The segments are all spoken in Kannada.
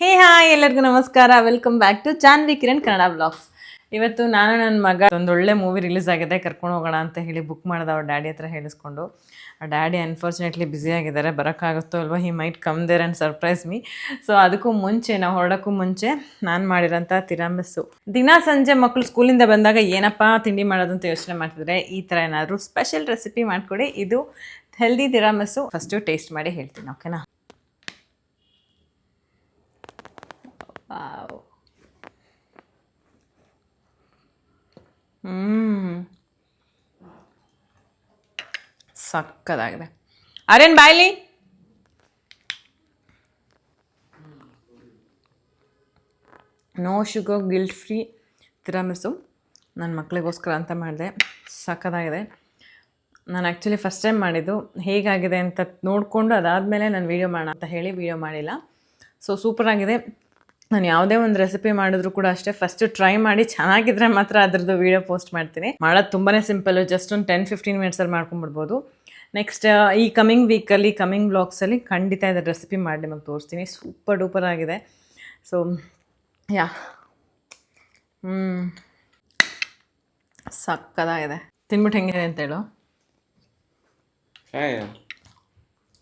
ಹೇ ಹಾಯ್ ಎಲ್ಲರಿಗೂ ನಮಸ್ಕಾರ. Welcome back to Janvi Kiran Kannada blogs. ಇವತ್ತು ನಾನು ನನ್ನ ಮಗ ಒಂದೊಳ್ಳೆ ಮೂವಿ ರಿಲೀಸ್ ಆಗಿದೆ, ಕರ್ಕೊಂಡು ಹೋಗೋಣ ಅಂತ ಹೇಳಿ ಬುಕ್ ಮಾಡಿದ ಅವ್ರ ಡ್ಯಾಡಿ ಹತ್ರ ಹೇಳಿಸ್ಕೊಂಡು. ಆ ಡ್ಯಾಡಿ ಅನ್ಫಾರ್ಚುನೇಟ್ಲಿ ಬ್ಯುಸಿ ಆಗಿದ್ದಾರೆ, ಬರೋಕ್ಕಾಗುತ್ತೋ ಅಲ್ವಾ, he might come there and surprise me. So ಅದಕ್ಕೂ ಮುಂಚೆ, ನಾವು ಹೊರಡೋಕ್ಕೂ ಮುಂಚೆ ನಾನು ಮಾಡಿರೋಂಥ ತಿರಾಮಿಸ್ಸು. ದಿನ ಸಂಜೆ ಮಕ್ಕಳು ಸ್ಕೂಲಿಂದ ಬಂದಾಗ ಏನಪ್ಪ ತಿಂಡಿ ಮಾಡೋದು ಅಂತ ಯೋಚನೆ ಮಾಡ್ತಿದ್ರೆ ಈ ಥರ ಏನಾದರೂ ಸ್ಪೆಷಲ್ ರೆಸಿಪಿ ಮಾಡಿಕೊಡಿ. ಇದು ಹೆಲ್ದಿ ತಿರಾಮಿಸ್ಸು. ಫಸ್ಟು ಟೇಸ್ಟ್ ಮಾಡಿ ಹೇಳ್ತೀನಿ, ಓಕೆನಾ? ಸಕ್ಕದಾಗಿದೆ. ಆರ್ಯನ್ ಬಾಯ್ಲಿ. No sugar, guilt free tiramisu. ನನ್ನ ಮಕ್ಕಳಿಗೋಸ್ಕರ ಅಂತ ಮಾಡಿದೆ. ಸಕ್ಕದಾಗಿದೆ. ನಾನು ಆ್ಯಕ್ಚುಲಿ ಫಸ್ಟ್ ಟೈಮ್ ಮಾಡಿದ್ದು. ಹೇಗಾಗಿದೆ ಅಂತ ನೋಡಿಕೊಂಡು ಅದಾದಮೇಲೆ ನಾನು ವೀಡಿಯೋ ಮಾಡೋಣ ಅಂತ ಹೇಳಿ ವೀಡಿಯೋ ಮಾಡಿಲ್ಲ. ಸೊ ಸೂಪರಾಗಿದೆ. ನಾನು ಯಾವುದೇ ಒಂದು ರೆಸಿಪಿ ಮಾಡಿದ್ರು ಕೂಡ ಅಷ್ಟೇ, ಫಸ್ಟು ಟ್ರೈ ಮಾಡಿ ಚೆನ್ನಾಗಿದ್ರೆ ಮಾತ್ರ ಅದರದ್ದು ವೀಡಿಯೋ ಪೋಸ್ಟ್ ಮಾಡ್ತೀನಿ. ಮಾಡೋದು ತುಂಬಾ ಸಿಂಪಲ್ಲು, ಜಸ್ಟ್ ಒಂದು 10-15 ಮಿನಿಟ್ಸಲ್ಲಿ ಮಾಡ್ಕೊಂಡ್ಬಿಡ್ಬೋದು. ನೆಕ್ಸ್ಟ್ ಈ ಕಮಿಂಗ್ ವೀಕಲ್ಲಿ, ಕಮಿಂಗ್ ಬ್ಲಾಗ್ಸಲ್ಲಿ ಖಂಡಿತ ಇದರ ರೆಸಿಪಿ ಮಾಡಿ ನಿಮಗೆ ತೋರಿಸ್ತೀನಿ. ಸೂಪರ್ ಡೂಪರ್ ಆಗಿದೆ. ಸೊ ಯಾ, ಸಕ್ಕದಾಗಿದೆ. ತಿನ್ಬಿಟ್ಟು ಹೆಂಗಿದೆ ಅಂತ ಹೇಳು.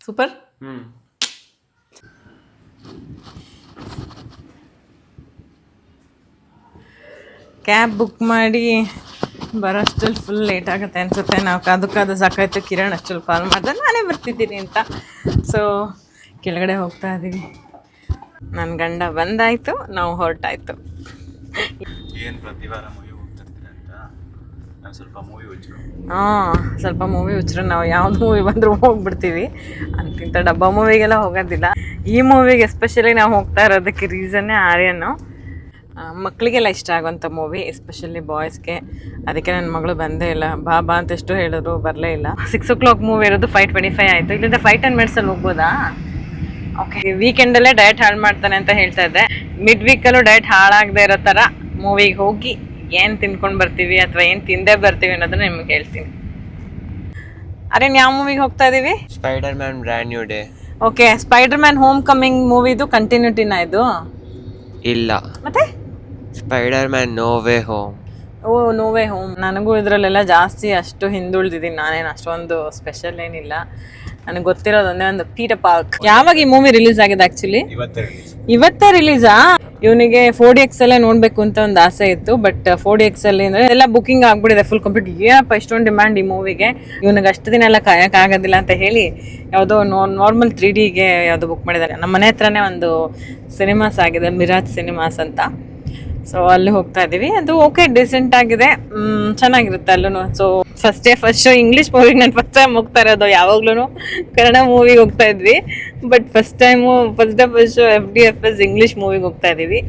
ಸೂಪರ್. ಕ್ಯಾಬ್ ಬುಕ್ ಮಾಡಿ ಬರೋಷ್ಟಲ್ಲಿ ಫುಲ್ ಲೇಟ್ ಆಗುತ್ತೆ ಅನಿಸುತ್ತೆ. ನಾವು ಕಾದು ಸಾಕಾಯ್ತು. ಕಿರಣ್ ಅಷ್ಟಲ್ಲಿ ಕಾಲ್ ಮಾಡಿದೆ, ನಾನೇ ಬರ್ತಿದ್ದೀನಿ ಅಂತ. ಸೊ ಕೆಳಗಡೆ ಹೋಗ್ತಾ ಇದ್ದೀವಿ. ನನ್ನ ಗಂಡ ಬಂದಾಯಿತು, ನಾವು ಹೊರಟಾಯ್ತು. ಏನು ಪ್ರತಿ ವಾರ ಮೂವಿ ಹೋಗ್ತಿರ್ತೀರ ಅಂತ ನಾನು ಸ್ವಲ್ಪ ಮೂವಿ ಹುಚ್ಚರು. ನಾವು ಯಾವ್ದು ಮೂವಿ ಬಂದರೂ ಹೋಗ್ಬಿಡ್ತೀವಿ. ಅಂತಿಂಥ ಡಬ್ಬಾ ಮೂವಿಗೆಲ್ಲ ಹೋಗೋದಿಲ್ಲ. ಈ ಮೂವಿಗೆ ಎಸ್ಪೆಷಲಿ ನಾವು ಹೋಗ್ತಾ ಇರೋದಕ್ಕೆ ರೀಸನ್ನೇ ಆರ್ಯನು. ಮಕ್ಕಳಿಗೆಲ್ಲ ಇಷ್ಟ ಆಗೋಂಥ ಮೂವಿ, ಎಸ್ಪೆಷಲಿ ಬಾಯ್ಸ್ಗೆ. ಅದಕ್ಕೆ ನನ್ನ ಮಗಳು ಬಂದೇ ಇಲ್ಲ. ಬಾ ಅಂತ ಎಷ್ಟು ಹೇಳಿದ್ರು ಬರಲೇ ಇಲ್ಲ. 6 o'clock ಮೂವಿ ಇರೋದು 5:25 ಆಯಿತು. ಇಲ್ಲಿಂದ 5-10 ಮಿನಿಟ್ಸಲ್ಲಿ ಹೋಗ್ಬೋದಾ? ಓಕೆ. ವೀಕೆಂಡಲ್ಲೇ ಡಯಟ್ ಹಾಳು ಮಾಡ್ತಾನೆ ಅಂತ ಹೇಳ್ತಾ ಇದ್ದೆ. ಮಿಡ್ ವೀಕಲ್ಲೂ ಡಯಟ್ ಹಾಳಾಗದೆ ಇರೋ ಥರ ಮೂವಿಗೆ ಹೋಗಿ ಏನು ತಿನ್ಕೊಂಡು ಬರ್ತೀವಿ ಅಥವಾ ಏನು ತಿಂದೇ ಬರ್ತೀವಿ ಅನ್ನೋದನ್ನ ನಿಮ್ಗೆ ಹೇಳ್ತೀನಿ. ಅರೆ, ಯಾವ ಮೂವಿಗೆ ಹೋಗ್ತಾ ಇದ್ದೀವಿ? Spider man brand new day. Okay. Spider man homecoming ಮೂವಿದು ಕಂಟಿನ್ಯೂಟಿನ ಇದು? ಇಲ್ಲ, ಮತ್ತೆ spider man no way home. ಓ, ನೋ ವೇ ಹೋಮ್. ನನಗೂ ಇದರಲ್ಲೆಲ್ಲ ಜಾಸ್ತಿ ಅಷ್ಟು ಹಿಂದುಳಿದಿದ್ದೀನಿ. ನಾನೇನು ಅಷ್ಟೊಂದು ಸ್ಪೆಷಲ್ ಏನಿಲ್ಲ. ನನಗೆ ಗೊತ್ತಿರೋದು ಒಂದೇ ಒಂದು ಪೀಟರ್ ಪಾರ್ಕ್. ಯಾವಾಗ ಈ ಮೂವಿ ರಿಲೀಸ್ ಆಗಿದೆ? ಆ್ಯಕ್ಚುಲಿ ಇವತ್ತೇ ರಿಲೀಸಾ? ಇವನಿಗೆ 4DX ಅಲ್ಲೇ ನೋಡಬೇಕು ಅಂತ ಒಂದು ಆಸೆ ಇತ್ತು. ಬಟ್ 4DX ಅಲ್ಲಿ ಅಂದರೆ ಎಲ್ಲ ಬುಕ್ಕಿಂಗ್ ಆಗ್ಬಿಟ್ಟಿದೆ ಫುಲ್ ಕಂಪ್ಲೀಟ್. ಏನಪ್ಪ ಇಷ್ಟೊಂದು ಡಿಮ್ಯಾಂಡ್ ಈ ಮೂವಿಗೆ, ಇವನಿಗೆ ಅಷ್ಟು ದಿನ ಎಲ್ಲ ಕಾಯೋಕ್ಕಾಗೋದಿಲ್ಲ ಅಂತ ಹೇಳಿ ಯಾವುದೋ ನಾರ್ಮಲ್ 3Dಗೆ ಯಾವುದೋ ಬುಕ್ ಮಾಡಿದ್ದಾರೆ. ನಮ್ಮ ಮನೆ ಹತ್ರನೇ ಒಂದು ಸಿನಿಮಾಸ್ ಆಗಿದೆ, ಮಿರಾಜ್ ಸಿನಿಮಾಸ್ ಅಂತ. ಸೊ ಅಲ್ಲಿ ಹೋಗ್ತಾ ಇದ್ದೀವಿ. ಅದು ಓಕೆ, ಡಿಸೆಂಟ್ ಆಗಿದೆ, ಚೆನ್ನಾಗಿರುತ್ತೆ ಅಲ್ಲೂ. ಸೊ ಫಸ್ಟ್ ಶೋ ಇಂಗ್ಲೀಷ್ ಮೂವಿಗೆ ನಾನು ಫಸ್ಟ್ ಟೈಮ್ ಹೋಗ್ತಾ ಇರೋದು. ಯಾವಾಗ್ಲೂ ಕನ್ನಡ ಮೂವಿಗೆ ಹೋಗ್ತಾ ಇದ್ವಿ, but first show FDFS English ಮೂವಿಗೆ ಹೋಗ್ತಾ ಇದ್ದೀವಿ.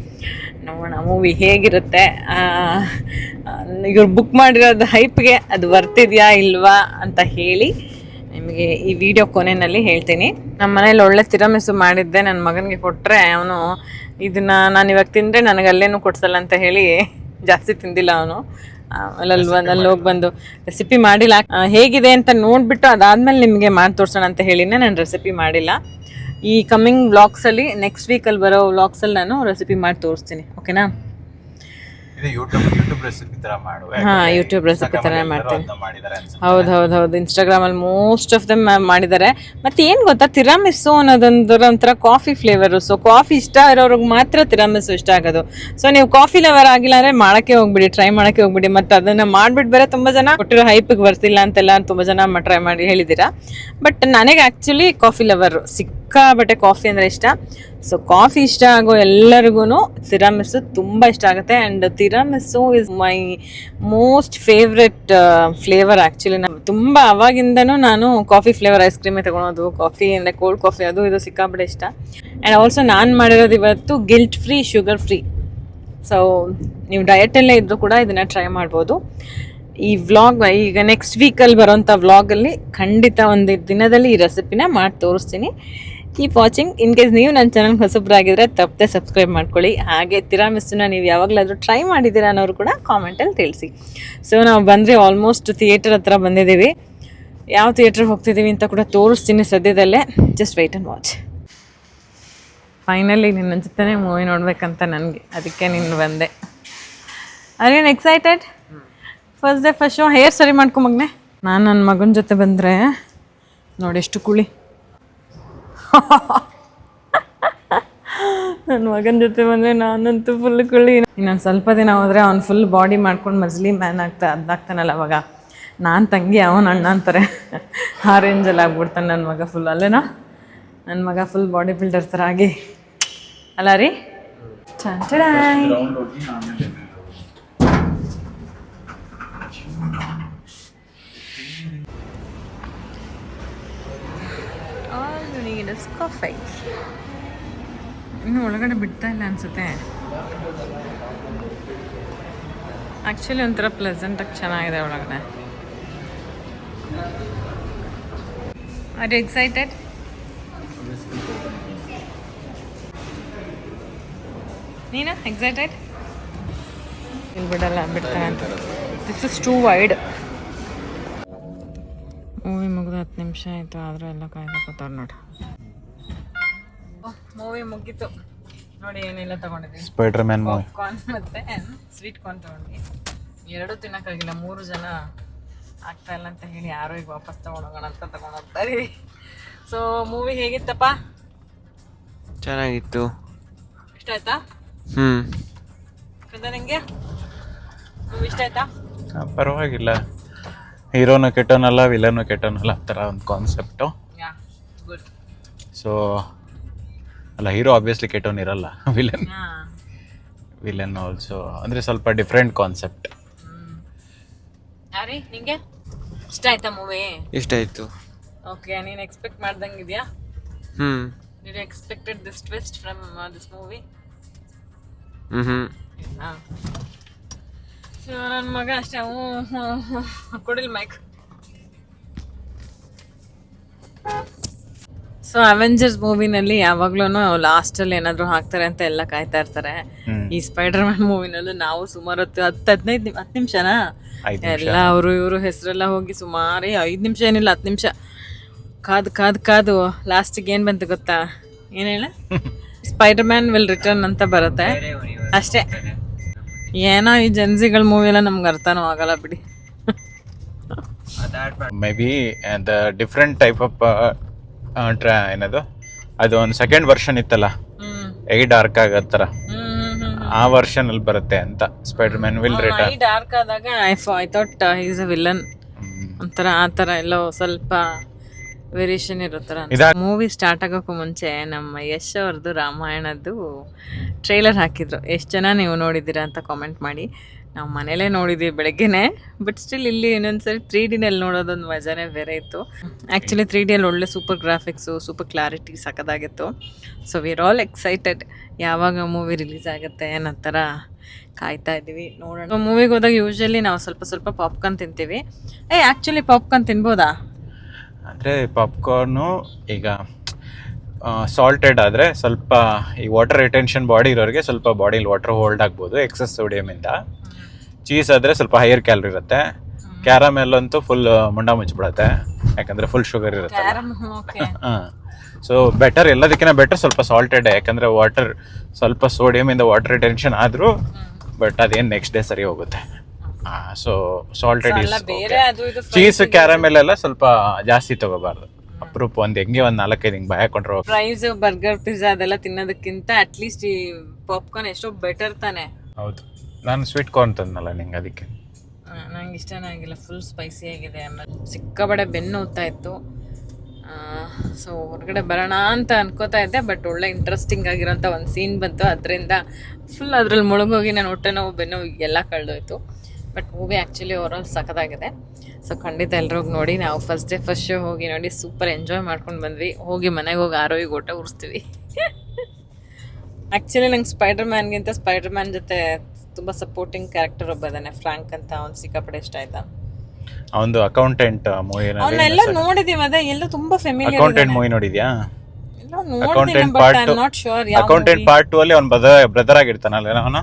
ನೋಡೋಣ ಮೂವಿ ಹೇಗಿರುತ್ತೆ. ಇವ್ರು ಬುಕ್ ಮಾಡಿರೋದು ಹೈಪ್ಗೆ ಅದು ಬರ್ತಿದ್ಯಾ ಇಲ್ವಾ ಅಂತ ಹೇಳಿ ನಿಮಗೆ ಈ ವಿಡಿಯೋ ಕೊನೆಯಲ್ಲಿ ಹೇಳ್ತೀನಿ. ನಮ್ಮ ಮನೇಲಿ ಒಳ್ಳೆ ತಿರಾಮಿಸು ಮಾಡಿದ್ದೆ. ನನ್ನ ಮಗನಿಗೆ ಕೊಟ್ಟರೆ ಅವನು ಇದನ್ನು ನಾನು ಇವಾಗ ತಿಂದರೆ ನನಗೆ ಅಲ್ಲೇನೂ ಕೊಡ್ಸಲ್ಲ ಅಂತ ಹೇಳಿ ಜಾಸ್ತಿ ತಿಂದಿಲ್ಲ ಅವನು. ಅಲ್ಲಿ ಹೋಗಿ ಬಂದು ರೆಸಿಪಿ ಮಾಡಿಲ್ಲ. ಹೇಗಿದೆ ಅಂತ ನೋಡಿಬಿಟ್ಟು ಅದಾದಮೇಲೆ ನಿಮಗೆ ಮಾಡಿ ತೋರಿಸೋಣ ಅಂತ ಹೇಳಿನೇ ನಾನು ರೆಸಿಪಿ ಮಾಡಿಲ್ಲ. ಈ ಕಮ್ಮಿಂಗ್ ವ್ಲಾಗ್ಸಲ್ಲಿ, ನೆಕ್ಸ್ಟ್ ವೀಕಲ್ಲಿ ಬರೋ ವ್ಲಾಗ್ಸಲ್ಲಿ ನಾನು ರೆಸಿಪಿ ಮಾಡಿ ತೋರಿಸ್ತೀನಿ, ಓಕೆನಾ? ಯೂಟ್ಯೂಬ್ ರೆಸಿಪಿ ತರ ಮಾಡು. ಯೂಟ್ಯೂಬ್ ರೆಸಿಪಿ ಥರ ಮಾಡ್ತೀನಿ. ಹೌದು. ಇನ್ಸ್ಟಾಗ್ರಾಮಲ್ಲಿ ಮೋಸ್ಟ್ ಆಫ್ ದಮ್ ಮಾಡಿದ್ದಾರೆ. ಮತ್ತೆ ಏನು ಗೊತ್ತಾ, ತಿರಾಮಿಸು ಅನ್ನೋದೊಂಥರ ಕಾಫಿ ಫ್ಲೇವರು. ಸೊ ಕಾಫಿ ಇಷ್ಟ ಇರೋರಿಗೆ ಮಾತ್ರ ತಿರಾಮಿಸು ಇಷ್ಟ ಆಗೋದು. ಸೊ ನೀವು ಕಾಫಿ ಲವರ್ ಆಗಿಲ್ಲ ಅಂದರೆ ಟ್ರೈ ಮಾಡೋಕ್ಕೆ ಹೋಗ್ಬಿಡಿ. ಮತ್ತು ಅದನ್ನು ಮಾಡಿಬಿಟ್ಟು ಬೇರೆ ತುಂಬ ಜನ ಕೊಟ್ಟಿರೋ ಹೈಪಿಗೆ ಬರ್ತಿಲ್ಲ ಅಂತೆಲ್ಲ ತುಂಬ ಜನ ಟ್ರೈ ಮಾಡಿ ಹೇಳಿದ್ದೀರಾ. ಬಟ್ ನನಗೆ ಆ್ಯಕ್ಚುಲಿ ಕಾಫಿ ಲವರ್, ಸಿಕ್ಕಾಬಟ್ಟೆ ಕಾಫಿ ಅಂದರೆ ಇಷ್ಟ. ಸೊ ಕಾಫಿ ಇಷ್ಟ ಆಗೋ ಎಲ್ಲರಿಗೂ ತಿರಾಮಿಸು ತುಂಬ ಇಷ್ಟ ಆಗುತ್ತೆ. And tiramisu is my most favourite flavour. Actually ನಾನು ತುಂಬ ಅವಾಗಿಂದನೂ ನಾನು ಕಾಫಿ ಫ್ಲೇವರ್ ಐಸ್ ಕ್ರೀಮೇ ತೊಗೊಳೋದು. ಕಾಫಿ ಅಂದರೆ ಕೋಲ್ಡ್ ಕಾಫಿ, ಅದು ಇದು ಸಿಕ್ಕಾಬಟ್ಟೆ ಇಷ್ಟ. ಆ್ಯಂಡ್ ಆಲ್ಸೋ ನಾನು ಮಾಡಿರೋದು ಇವತ್ತು guilt free, sugar free. So ನೀವು ಡಯಟಲ್ಲೇ ಇದ್ದರೂ ಕೂಡ ಇದನ್ನು ಟ್ರೈ ಮಾಡ್ಬೋದು. ಈ ವ್ಲಾಗ್ ಈಗ ನೆಕ್ಸ್ಟ್ ವೀಕಲ್ಲಿ ಬರೋಂಥ ವ್ಲಾಗಲ್ಲಿ ಖಂಡಿತ ಒಂದು ದಿನದಲ್ಲಿ ಈ ರೆಸಿಪಿನ ಮಾಡಿ ತೋರಿಸ್ತೀನಿ. Keep watching. ಇನ್ ಕೇಸ್ ನೀವು ನನ್ನ ಚಾನಲ್ ಹೊಸಬ್ರಾಗಿದ್ದರೆ ತಪ್ಪದೆ ಸಬ್ಸ್ಕ್ರೈಬ್ ಮಾಡ್ಕೊಳ್ಳಿ. ಹಾಗೆ ತಿರಾಮಿಸ್ಸನ್ನ ನೀವು ಯಾವಾಗಲಾದರೂ ಟ್ರೈ ಮಾಡಿದ್ದೀರಾ ಅನ್ನೋರು ಕೂಡ ಕಾಮೆಂಟಲ್ಲಿ ತಿಳಿಸಿ. ಸೊ ನಾವು ಬಂದರೆ ಆಲ್ಮೋಸ್ಟ್ ಥಿಯೇಟರ್ ಹತ್ರ ಬಂದಿದ್ದೀವಿ. ಯಾವ ಥಿಯೇಟ್ರಿಗೆ ಹೋಗ್ತಿದ್ದೀವಿ ಅಂತ ಕೂಡ ತೋರಿಸ್ತೀನಿ ಸದ್ಯದಲ್ಲೇ. Just wait and watch. Finally ನಿನ್ನ ಜೊತೆನೇ ಮೂವಿ ನೋಡ್ಬೇಕಂತ ನನಗೆ, ಅದಕ್ಕೆ ನಿನ್ನ ಬಂದೆ. Are you excited? First day first show. Hair ಸರಿ ಮಾಡ್ಕೊಂಬಗ್ನೆ. ನಾನು ನನ್ನ ಮಗನ ಜೊತೆ ಬಂದರೆ ನೋಡಿ ಎಷ್ಟು ಕುಳಿ. ನನ್ನ ಮಗನ ಜೊತೆ ಬಂದರೆ ನಾನಂತೂ ಫುಲ್ ಕುಳಿ. ಇನ್ನೊಂದು ಸ್ವಲ್ಪ ದಿನ ಹೋದರೆ ಅವ್ನು ಫುಲ್ ಬಾಡಿ ಮಾಡ್ಕೊಂಡು ಮಜ್ಲಿ ಮ್ಯಾನ್ ಅದಾಗ್ತಾನಲ್ಲ ಅವಾಗ ನಾನು ತಂಗಿ ಅವನ ಅಣ್ಣ ಅಂತಾರೆ. ಆ ರೇಂಜಲ್ಲಿ ಆಗ್ಬಿಡ್ತಾನೆ ನನ್ನ ಮಗ ಫುಲ್. ಅಲ್ಲೇನಾ ನನ್ನ ಮಗ ಫುಲ್ ಬಾಡಿ ಬಿಲ್ಡರ್ ಥರ ಆಗಿ ಅಲ್ಲ ರೀ. ಚಂಚಡಾಯ್ ಕಾಫಿ. ಇನ್ನು ಒಳಗಡೆ ಬಿಡ್ತಾ ಇಲ್ಲ ಅನ್ಸುತ್ತೆ. ಆ್ಯಕ್ಚುಲಿ ಒಂಥರ ಪ್ಲೆಸೆಂಟಾಗಿ ಚೆನ್ನಾಗಿದೆ ಒಳಗಡೆ. Are you excited? ನೀನು ಎಕ್ಸೈಟೆಡ್? ಇಲ್ಲಿ ಬಿಡಲ್ಲ, ಬಿಡ್ತಾನೆ ಅಂತ. This is too wide. Movie ಮುಗಿದು 10 ನಿಮಿಷ ಆಯಿತು, ಆದರೂ ಎಲ್ಲ ಕಾಯ್ದಾಕೋತಾರೆ ನೋಡಿ. ಮೂವಿ ಮುಗೀತು ನೋಡಿ. ಏನೆಲ್ಲ ತೊಗೊಂಡಿದ್ದೀನಿ. ಸ್ಪೈಡರ್ ಮ್ಯಾನ್ ಮೂವಿ, ಪಾಪ್ಕಾರ್ನ್ ಮತ್ತು ಸ್ವೀಟ್ ಕಾರ್ನ್ ತೊಗೊಂಡು. ಎರಡೂ ತಿನ್ನೋಕ್ಕಾಗಿಲ್ಲ, 3 ಜನ ಆಗ್ತಾ ಇಲ್ಲ ಅಂತ ಹೇಳಿ ಯಾರೋ ಈಗ ವಾಪಸ್ ತೊಗೊಂಡೋಗೋಣ ಅಂತ ತೊಗೊಂಡೋಗ್ತಾರೆ. So movie ಹೇಗಿತ್ತಪ್ಪ? ಚೆನ್ನಾಗಿತ್ತು. ಇಷ್ಟ ಆಯ್ತಾ? ನಿಂಗೆ ಮೂವಿ ಇಷ್ಟ ಆಯ್ತಾ? ಪರವಾಗಿಲ್ಲ. ಹೀರೋನು ಕೆಟ್ಟೋನಲ್ಲ, ವಿಲನು ಕೆಟ್ಟೋನಲ್ಲ, ಆ ಥರ ಒಂದು ಕಾನ್ಸೆಪ್ಟು. ಗುಡ್. ಸೊ ಅಲ್ಲ, ಹೀರೋ ಆಬ್ವಿಯಸ್ಲಿ ಕೆಟ್ಟೋನಿರಲ್ಲ, ವಿಲನ್ ಆಲ್ಸೋ. ಅಂದರೆ ಸ್ವಲ್ಪ ಡಿಫ್ರೆಂಟ್ ಕಾನ್ಸೆಪ್ಟ್. ಯಾರಿ ನಿಂಗೆ ಇಷ್ಟ ಆಯ್ತಾ ಮೂವಿ? ಇಷ್ಟ ಆಯಿತು. ಓಕೆ, ನೀನು ಎಕ್ಸ್ಪೆಕ್ಟ್ ಮಾಡ್ದಂಗಿದ್ಯಾ? Did you expected this twist from this movie? So ನನ್ನ ಮಗ ಅಷ್ಟೇ ಕೊಡಿಲ್ ಮೈಕ್. ಸೊ ಅವೆಂಜರ್ಸ್ ಮೂವಿನಲ್ಲಿ ಯಾವಾಗ್ಲೂ ಲಾಸ್ಟಲ್ಲಿ ಏನಾದರೂ ಹಾಕ್ತಾರೆ ಅಂತ ಎಲ್ಲ ಕಾಯ್ತಾ ಇರ್ತಾರೆ. ಈ ಸ್ಪೈಡರ್ ಮ್ಯಾನ್ ಮೂವಿನಲ್ಲೂ ನಾವು ಸುಮಾರು 10 ನಿಮಿಷನಾ ಎಲ್ಲ ಅವರು ಇವರು ಹೆಸರೆಲ್ಲ ಹೋಗಿ ಸುಮಾರು 5 ನಿಮಿಷ ಏನಿಲ್ಲ 10 ನಿಮಿಷ ಕಾದು ಲಾಸ್ಟಿಗೆ ಏನು ಬಂತು ಗೊತ್ತಾ? ಏನು ಹೇಳ? ಸ್ಪೈಡರ್ ಮ್ಯಾನ್ ವಿಲ್ ರಿಟರ್ನ್ ಅಂತ ಬರುತ್ತೆ ಅಷ್ಟೇ. ಏನೋ ಈ ಜನ್ಸಿಗಳ ಮೂವಿ ಎಲ್ಲ ನಮ್ಗೆ ಅರ್ಥನೂ ಆಗಲ್ಲ ಬಿಡಿ. Maybe the different type of ಏನದು, ಅದು ಒಂದು ಸೆಕೆಂಡ್ ವರ್ಷನ್ ಇತ್ತಲ್ಲ, ಡಾರ್ಕ್ ಆಗತ್ತರ, ಆ ವರ್ಷನ್ ಅಲ್ಲಿ ಬರುತ್ತೆ ಅಂತ. Spider man will return dark ಆದಾಗ I thought is a villain ಒಂಥರ, ಆ ಥರ ಎಲ್ಲೋ ಸ್ವಲ್ಪ ವೇರಿಯೇಷನ್ ಇರುತ್ತರ. ಮೂವಿ ಸ್ಟಾರ್ಟ್ ಆಗೋಕ್ಕೂ ಮುಂಚೆ ನಮ್ಮ ಯಶ್ ಅವ್ರದ್ದು ರಾಮಾಯಣದ್ದು ಟ್ರೈಲರ್ ಹಾಕಿದ್ರು. ಎಷ್ಟು ಜನ ನೀವು ನೋಡಿದ್ದೀರಾ ಅಂತ ಕಾಮೆಂಟ್ ಮಾಡಿ. ನಾವು ಮನೇಲೇ ನೋಡಿದ್ದೀವಿ ಬೆಳಗ್ಗೆನೆ, ಬಟ್ ಸ್ಟಿಲ್ ಇಲ್ಲಿ ಇನ್ನೊಂದ್ಸರಿ 3Dನಲ್ಲಿ ನೋಡೋದೊಂದು ಮಜಾನೇ ಬೇರೆ ಇತ್ತು. ಆ್ಯಕ್ಚುಲಿ 3Dಯಲ್ಲಿ ಒಳ್ಳೆ ಸೂಪರ್ ಗ್ರಾಫಿಕ್ಸು, ಸೂಪರ್ ಕ್ಲಾರಿಟಿ ಸಖತ್ತಾಗಿತ್ತು. ಸೊ ವಿರ್ ಆಲ್ ಎಕ್ಸೈಟೆಡ್ ಯಾವಾಗ ಮೂವಿ ರಿಲೀಸ್ ಆಗುತ್ತೆ ಅನ್ನೋ ಕಾಯ್ತಾ ಇದ್ದೀವಿ. ನೋಡೋಣ. ಮೂವಿಗೆ ಹೋದಾಗ ಯೂಶ್ವಲಿ ನಾವು ಸ್ವಲ್ಪ ಪಾಪ್ಕಾರ್ನ್ ತಿಂತೀವಿ. ಆ್ಯಕ್ಚುಲಿ ಪಾಪ್ಕಾರ್ನ್ ತಿನ್ಬೋದಾ? ಅಂದರೆ ಪಾಪ್ಕಾರ್ನು ಈಗ ಸಾಲ್ಟೆಡ್ ಆದರೆ ಸ್ವಲ್ಪ ಈ ವಾಟರ್ ರಿಟೆನ್ಷನ್ ಬಾಡಿ ಇರೋರಿಗೆ ಸ್ವಲ್ಪ ಬಾಡಿಲಿ ವಾಟರ್ ಹೋಲ್ಡ್ ಆಗ್ಬೋದು ಎಕ್ಸಸ್ ಸೋಡಿಯಮಿಂದ. ಚೀಸ್ ಆದರೆ ಸ್ವಲ್ಪ ಹೈಯರ್ ಕ್ಯಾಲರಿ ಇರುತ್ತೆ. ಕ್ಯಾರಮೆಲ್ ಅಂತೂ ಫುಲ್ ಮುಂಡ ಮುಚ್ಚಿಬಿಡುತ್ತೆ, ಯಾಕಂದರೆ ಫುಲ್ ಶುಗರ್ ಇರುತ್ತೆ. ಹಾಂ, ಸೊ ಬೆಟರ್, ಎಲ್ಲದಕ್ಕಿಂತ ಬೆಟರ್ ಸ್ವಲ್ಪ ಸಾಲ್ಟೆಡ್, ಯಾಕಂದರೆ ವಾಟರ್ ಸ್ವಲ್ಪ ಸೋಡಿಯಮಿಂದ ವಾಟರ್ ರಿಟೆನ್ಷನ್ ಆದರೂ ಬಟ್ ಅದೇನು ನೆಕ್ಸ್ಟ್ ಡೇ ಸರಿ ಹೋಗುತ್ತೆ. ಸೊ ಸಾಲ್ಟೆಡ್ ಚೀಸ್ ಕ್ಯಾರಮೆಲ್ ಎಲ್ಲ ಸ್ವಲ್ಪ ಜಾಸ್ತಿ ತಗೋಬಾರ್ದು. ಅಪ್ರೂಪ ಒಂದು ಹೆಂಗೆ ಒಂದು 4-5 ಹಿಂಗೆ ಭಯ ಕೊಂಡ್ರೆ. ಫ್ರೈಸ್, ಬರ್ಗರ್, ಪಿಜ್ಜಾ ಅದೆಲ್ಲ ತಿನ್ನೋದಕ್ಕಿಂತ ಅಟ್ಲೀಸ್ಟ್ ಈ ಪಾಪ್ಕಾರ್ನ್ ಎಷ್ಟೋ ಬೆಟರ್ ತಾನೆ. ಹೌದು, ನಾನು ಸ್ವೀಟ್ ಕಾರ್ನ್ ತಂದನಲ್ಲ ನಿಂಗೆ, ಅದಕ್ಕೆ ನಂಗೆ ಇಷ್ಟನೇ ಆಗಿಲ್ಲ. ಫುಲ್ ಸ್ಪೈಸಿ ಆಗಿದೆ, ಆಮೇಲೆ ಸಿಕ್ಕಾಬಡೆ ಬೆನ್ನು ಹೋಗ್ತಾ ಇತ್ತು. ಸೊ ಹೊರಗಡೆ ಬರೋಣ ಅಂತ ಅನ್ಕೋತಾ ಇದ್ದೆ, ಬಟ್ ಒಳ್ಳೆ ಇಂಟ್ರೆಸ್ಟಿಂಗ್ ಆಗಿರೋಂಥ ಒಂದು ಸೀನ್ ಬಂತು. ಅದರಿಂದ ಫುಲ್ ಅದ್ರಲ್ಲಿ ಮುಳುಗೋಗಿ ನಾನು ಹೊಟ್ಟೆ ನೋವು, ಬೆನ್ನು ಎಲ್ಲ ಕಳೆದೋಯ್ತು. ಬಟ್ ಮೂವಿ ಆ್ಯಕ್ಚುಲಿ ಓವರಾಲ್ ಸಖತ್ತಾಗಿದೆ. ಸೊ ಖಂಡಿತ ಎಲ್ರಿಗೂ ನೋಡಿ. ನಾವು ಫಸ್ಟ್ ಡೇ ಫಸ್ಟ್ ಶೋ ಹೋಗಿ ನೋಡಿ ಸೂಪರ್ ಎಂಜಾಯ್ ಮಾಡ್ಕೊಂಡು ಬಂದ್ವಿ. ಹೋಗಿ ಮನೆಗೆ ಹೋಗಿ ಆರೋಗ್ಯ ಊಟ ಉರಿಸ್ತೀವಿ. ಆ್ಯಕ್ಚುಲಿ ನಂಗೆ ಸ್ಪೈಡರ್ ಮ್ಯಾನ್ಗಿಂತ ಸ್ಪೈಡರ್ ಮ್ಯಾನ್ ಜೊತೆ ತುಂಬ ಸಪೋರ್ಟಿಂಗ್ ಕ್ಯಾರೆಕ್ಟರ್ ಒಬ್ಬ ಇದ್ದಾನೆ, ಫ್ರಾಂಕ್ ಅಂತ. ಅವ್ನು ಸಿಕ್ಕಾಪಡೆ ಇಷ್ಟ ಆಯ್ತಾ. ಅವನು ಅಕೌಂಟೆಂಟ್ ಮೂವಿ ಅವನ್ನೆಲ್ಲ ನೋಡಿದೀವಿ, ಅದೇ ಎಲ್ಲ ತುಂಬಾ ಫೆಮಿಲಿಯರ್. ಅಕೌಂಟೆಂಟ್ ಮೂವಿ ನೋಡಿದ್ಯಾ? ಅಕೌಂಟೆಂಟ್ ಪಾರ್ಟ್ 2 ಅಲ್ಲಿ ಅವ್ನ ಬ್ರದರ್ ಆಗಿರ್ತಾನಲ್ಲ ಅವನು.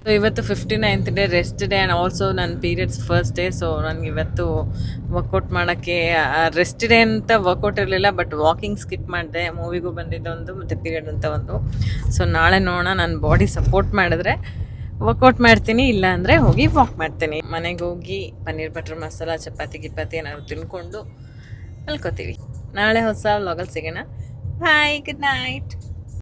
ಸೊ ಇವತ್ತು 59th day rest day and also ನನ್ನ ಪೀರಿಯಡ್ಸ್ ಫಸ್ಟ್ ಡೇ. ಸೊ ನನಗೆ ಇವತ್ತು ವರ್ಕೌಟ್ ಮಾಡೋಕ್ಕೆ ರೆಸ್ಟ್ ಡೇ ಅಂತ ವರ್ಕೌಟ್ ಇರಲಿಲ್ಲ, ಬಟ್ ವಾಕಿಂಗ್ ಸ್ಕಿಪ್ ಮಾಡಿದೆ. ಮೂವಿಗೂ ಬಂದಿದ್ದೊಂದು ಮತ್ತು ಪೀರಿಯಡ್ ಅಂತ ಒಂದು. ಸೊ ನಾಳೆ ನೋಡೋಣ, ನನ್ನ ಬಾಡಿ ಸಪೋರ್ಟ್ ಮಾಡಿದ್ರೆ ವರ್ಕೌಟ್ ಮಾಡ್ತೀನಿ, ಇಲ್ಲ ಅಂದರೆ ಹೋಗಿ ವಾಕ್ ಮಾಡ್ತೀನಿ. ಮನೆಗೆ ಹೋಗಿ ಪನ್ನೀರ್ ಬಟರ್ ಮಸಾಲ, ಚಪಾತಿ ಗಿಪಾತಿ ಏನಾದ್ರು ತಿನ್ಕೊಂಡು ಮಲ್ಕೋತೀವಿ. ನಾಳೆ ಹೊಸ ವ್ಲಾಗಲ್ಲಿ ಸಿಗೋಣ. ಬಾಯ್, ಗುಡ್ ನೈಟ್.